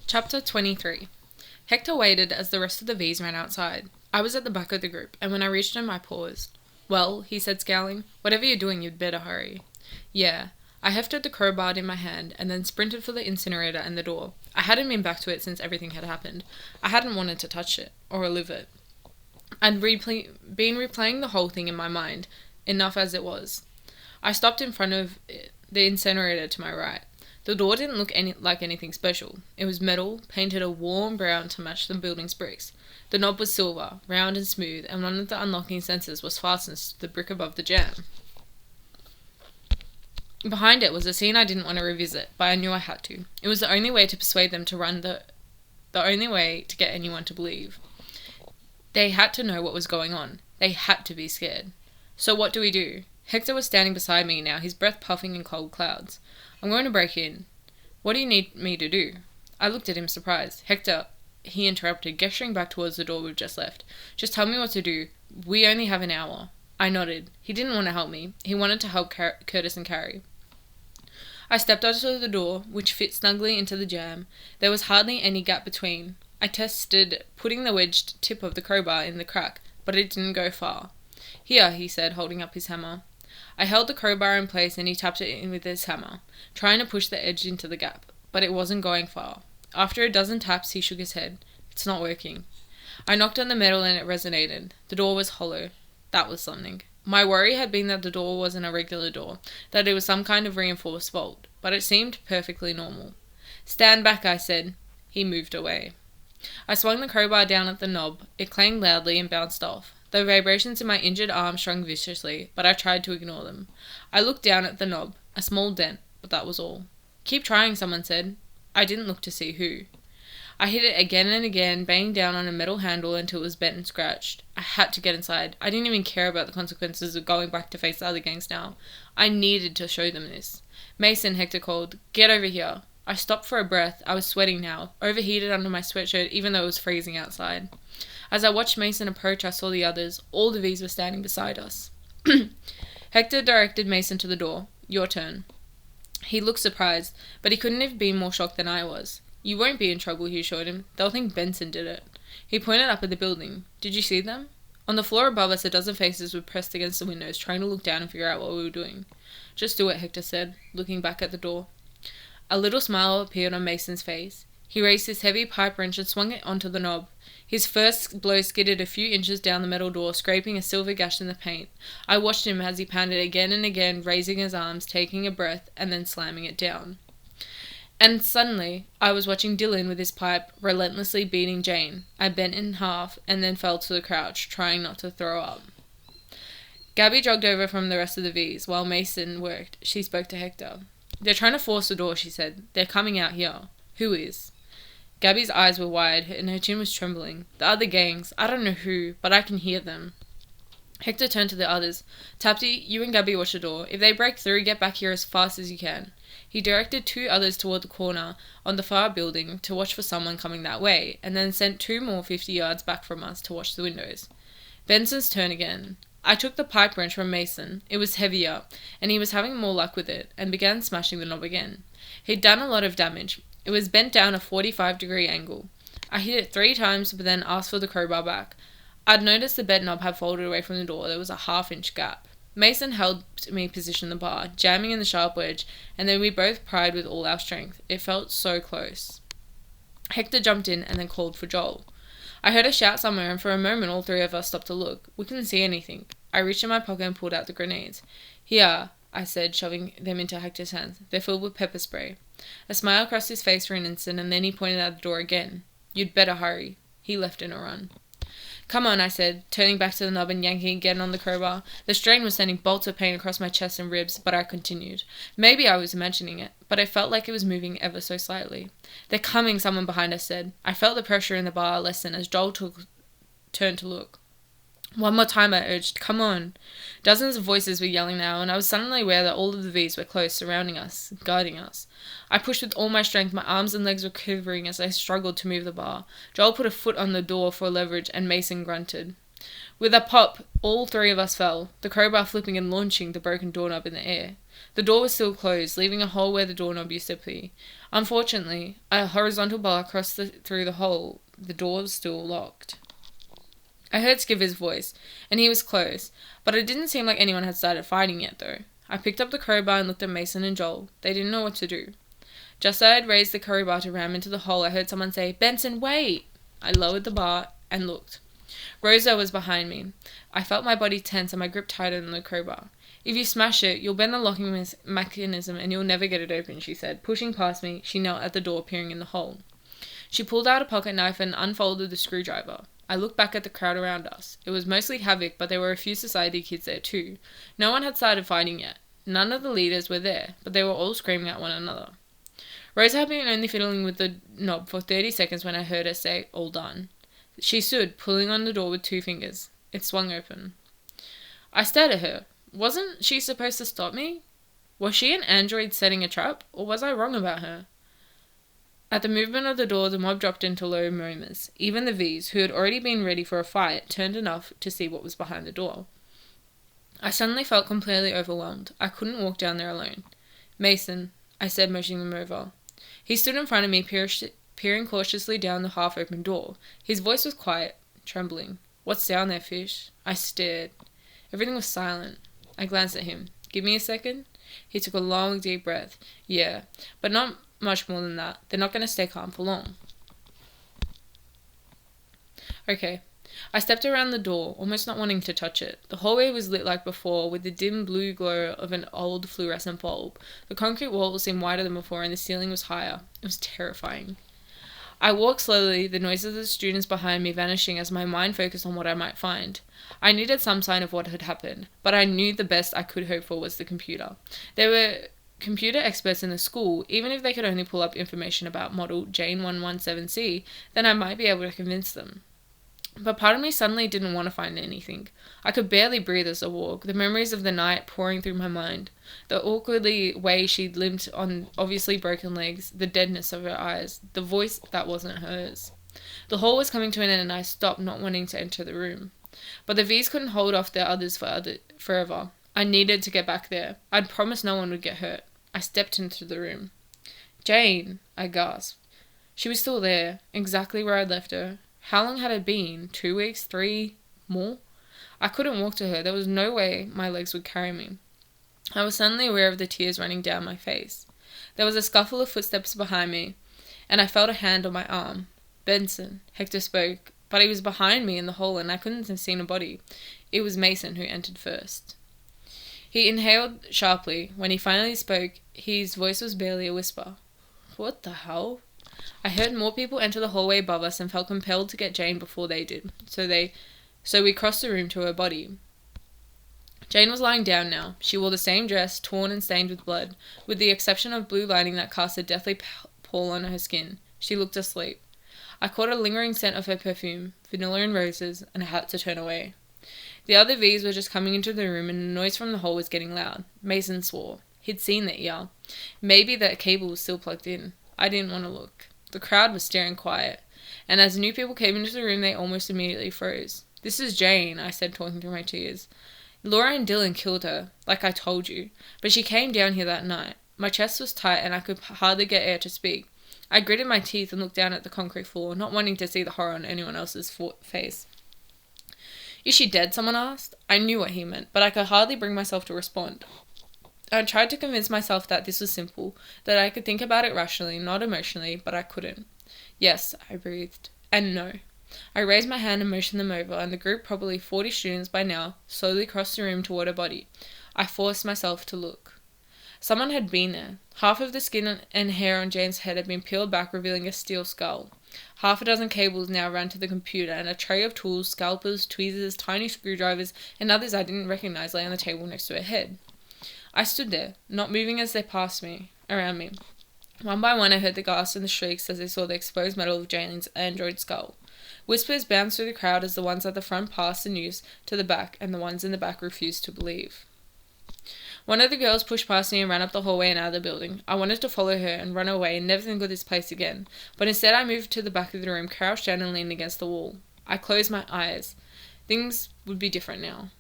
Chapter 23. Hector waited as the rest of the V's ran outside. I was at the back of the group, and when I reached him I paused. "Well," he said, scowling, "whatever you're doing, you'd better hurry." "Yeah." I hefted the crowbar in my hand and then sprinted for the incinerator and the door. I hadn't been back to it since everything had happened. I hadn't wanted to touch it, or relive it. I'd been replaying the whole thing in my mind, enough as it was. I stopped in front of the incinerator to my right. The door didn't look like anything special. It was metal, painted a warm brown to match the building's bricks. The knob was silver, round and smooth, and one of the unlocking sensors was fastened to the brick above the jam. Behind it was a scene I didn't want to revisit, but I knew I had to. It was the only way to persuade them to run, the only way to get anyone to believe. They had to know what was going on. They had to be scared. So what do we do? Hector was standing beside me now, his breath puffing in cold clouds. "I'm going to break in." "What do you need me to do?" I looked at him surprised. "Hector," he interrupted, gesturing back towards the door we've just left. "Just tell me what to do. We only have an hour." I nodded. He didn't want to help me. He wanted to help Curtis and Carrie. I stepped onto the door, which fit snugly into the jam. There was hardly any gap between. I tested putting the wedged tip of the crowbar in the crack, but it didn't go far. "Here," he said, holding up his hammer. I held the crowbar in place and he tapped it in with his hammer, trying to push the edge into the gap, but it wasn't going far. After a dozen taps, he shook his head. "It's not working." I knocked on the metal and it resonated. The door was hollow. That was something. My worry had been that the door wasn't a regular door, that it was some kind of reinforced bolt, but it seemed perfectly normal. "Stand back," I said. He moved away. I swung the crowbar down at the knob. It clanged loudly and bounced off. The vibrations in my injured arm stung viciously, but I tried to ignore them. I looked down at the knob. A small dent, but that was all. "Keep trying," someone said. I didn't look to see who. I hit it again and again, banging down on a metal handle until it was bent and scratched. I had to get inside. I didn't even care about the consequences of going back to face the other gangs now. I needed to show them this. "Mason," Hector called. "Get over here." I stopped for a breath. I was sweating now, overheated under my sweatshirt even though it was freezing outside. As I watched Mason approach, I saw the others. All the V's were standing beside us. Hector directed Mason to the door. "Your turn." He looked surprised, but he couldn't have been more shocked than I was. "You won't be in trouble," he assured him. "They'll think Benson did it." He pointed up at the building. "Did you see them?" On the floor above us, a dozen faces were pressed against the windows, trying to look down and figure out what we were doing. "Just do it," Hector said, looking back at the door. A little smile appeared on Mason's face. He raised his heavy pipe wrench and swung it onto the knob. His first blow skidded a few inches down the metal door, scraping a silver gash in the paint. I watched him as he pounded again and again, raising his arms, taking a breath, and then slamming it down. And suddenly, I was watching Dylan with his pipe, relentlessly beating Jane. I bent in half, and then fell to the crouch, trying not to throw up. Gabby jogged over from the rest of the V's. While Mason worked, she spoke to Hector. "They're trying to force the door," she said. "They're coming out here." "Who is?" Gabby's eyes were wide, and her chin was trembling. "The other gangs. I don't know who, but I can hear them." Hector turned to the others. "Tapti, you and Gabby watch the door. If they break through, get back here as fast as you can." He directed two others toward the corner on the far building to watch for someone coming that way, and then sent two more 50 yards back from us to watch the windows. Benson's turn again. I took the pipe wrench from Mason. It was heavier, and he was having more luck with it, and began smashing the knob again. He'd done a lot of damage. It was bent down a 45-degree angle. I hit it 3 times, but then asked for the crowbar back. I'd noticed the bent knob had folded away from the door. There was a half-inch gap. Mason helped me position the bar, jamming in the sharp edge, and then we both pried with all our strength. It felt so close. Hector jumped in and then called for Joel. I heard a shout somewhere, and for a moment all 3 of us stopped to look. We couldn't see anything. I reached in my pocket and pulled out the grenades. "Here," I said, shoving them into Hector's hands. "They're filled with pepper spray." A smile crossed his face for an instant, and then he pointed out the door again. "You'd better hurry." He left in a run. "Come on," I said, turning back to the knob and yanking again on the crowbar. The strain was sending bolts of pain across my chest and ribs, but I continued. Maybe I was imagining it, but I felt like it was moving ever so slightly. "They're coming," someone behind us said. I felt the pressure in the bar lessen as Joel turned to look. "One more time," I urged. "Come on." Dozens of voices were yelling now, and I was suddenly aware that all of the V's were close, surrounding us, guarding us. I pushed with all my strength. My arms and legs were quivering as I struggled to move the bar. Joel put a foot on the door for leverage, and Mason grunted. With a pop, all three of us fell, the crowbar flipping and launching the broken doorknob in the air. The door was still closed, leaving a hole where the doorknob used to be. Unfortunately, a horizontal bar crossed through the hole. The door was still locked. I heard Skiver's voice, and he was close, but it didn't seem like anyone had started fighting yet, though. I picked up the crowbar and looked at Mason and Joel. They didn't know what to do. Just as I had raised the crowbar to ram into the hole, I heard someone say, "Benson, wait!" I lowered the bar and looked. Rosa was behind me. I felt my body tense and my grip tighten on the crowbar. "If you smash it, you'll bend the locking mechanism and you'll never get it open," she said. Pushing past me, she knelt at the door, peering in the hole. She pulled out a pocket knife and unfolded the screwdriver. I looked back at the crowd around us. It was mostly havoc, but there were a few society kids there too. No one had started fighting yet. None of the leaders were there, but they were all screaming at one another. Rosa had been only fiddling with the knob for 30 seconds when I heard her say, "All done." She stood, pulling on the door with 2 fingers. It swung open. I stared at her. Wasn't she supposed to stop me? Was she an android setting a trap, or was I wrong about her? At the movement of the door, the mob dropped into low murmurs. Even the V's, who had already been ready for a fight, turned enough to see what was behind the door. I suddenly felt completely overwhelmed. I couldn't walk down there alone. "Mason," I said, motioning them over. He stood in front of me, peering cautiously down the half-open door. His voice was quiet, trembling. "What's down there, Fish?" I stared. Everything was silent. I glanced at him. "Give me a second?" He took a long, deep breath. "Yeah, but not much more than that. They're not going to stay calm for long." Okay. I stepped around the door, almost not wanting to touch it. The hallway was lit like before, with the dim blue glow of an old fluorescent bulb. The concrete walls seemed wider than before, and the ceiling was higher. It was terrifying. I walked slowly, the noises of the students behind me vanishing as my mind focused on what I might find. I needed some sign of what had happened, but I knew the best I could hope for was the computer. There were computer experts in the school. Even if they could only pull up information about model Jane 117C, then I might be able to convince them. But part of me suddenly didn't want to find anything. I could barely breathe as I walked, the memories of the night pouring through my mind. The awkwardly way she'd limped on obviously broken legs, the deadness of her eyes, the voice that wasn't hers. The hall was coming to an end and I stopped, not wanting to enter the room. But the V's couldn't hold off their others forever. I needed to get back there. I'd promised no one would get hurt. I stepped into the room. "Jane," I gasped. She was still there, exactly where I'd left her. How long had it been? 2 weeks? 3? More? I couldn't walk to her. There was no way my legs would carry me. I was suddenly aware of the tears running down my face. There was a scuffle of footsteps behind me, and I felt a hand on my arm. "Benson," Hector spoke, but he was behind me in the hall and I couldn't have seen a body. It was Mason who entered first. He inhaled sharply. When he finally spoke, his voice was barely a whisper. "What the hell?" I heard more people enter the hallway above us and felt compelled to get Jane before they did. So we crossed the room to her body. Jane was lying down now. She wore the same dress, torn and stained with blood, with the exception of blue lining that cast a deathly pall on her skin. She looked asleep. I caught a lingering scent of her perfume, vanilla and roses, and I had to turn away. The other V's were just coming into the room and the noise from the hall was getting loud. Mason swore. He'd seen the ER. Maybe that cable was still plugged in. I didn't want to look. The crowd was staring quiet, and as new people came into the room, they almost immediately froze. "This is Jane," I said, talking through my tears. "Laura and Dylan killed her, like I told you, but she came down here that night. My chest was tight and I could hardly get air to speak. I gritted my teeth and looked down at the concrete floor, not wanting to see the horror on anyone else's face. "Is she dead?" someone asked. I knew what he meant, but I could hardly bring myself to respond. I tried to convince myself that this was simple, that I could think about it rationally, not emotionally, but I couldn't. "Yes," I breathed. "And no." I raised my hand and motioned them over, and the group, probably 40 students by now, slowly crossed the room toward her body. I forced myself to look. Someone had been there. Half of the skin and hair on Jane's head had been peeled back, revealing a steel skull. Half a dozen cables now ran to the computer, and a tray of tools, scalpels, tweezers, tiny screwdrivers, and others I didn't recognize lay on the table next to her head. I stood there, not moving as they passed me, around me. One by one I heard the gasps and the shrieks as they saw the exposed metal of Jane's android skull. Whispers bounced through the crowd as the ones at the front passed the news to the back, and the ones in the back refused to believe. One of the girls pushed past me and ran up the hallway and out of the building. I wanted to follow her and run away and never think of this place again, but instead I moved to the back of the room, crouched down and leaned against the wall. I closed my eyes. things would be different now.